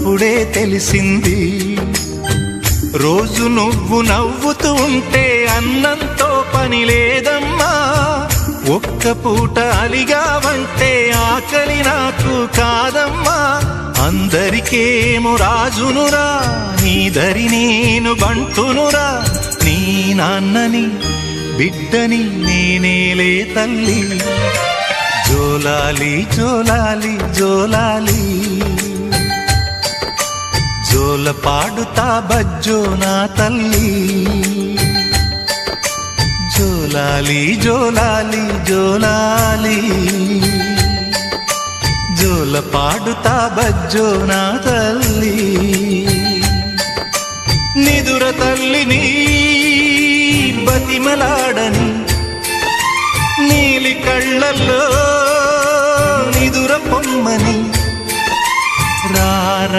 అప్పుడే తెలిసింది. రోజు నువ్వు నవ్వుతూ ఉంటే అన్నంతో పని లేదమ్మా. ఒక్క పూట అలిగావంటే ఆకలి నాకు కాదమ్మా. అందరికేమో రాజునురా, నీ దరి నేను బంటునురా. నీ నాన్నని బిడ్డని నేనేలే తల్లి. జోలాలి జోలాలి జోలాలి, జోల పాడుతా బజ్జో నా తల్లి. జోలాలి జోలాలి జోలాలి, జోల పాడుతా బజ్జో నా తల్లి. నిదుర తల్లిని బతిమలాడని, నీలి కళ్ళల్లో నిదుర పొమ్మని రారం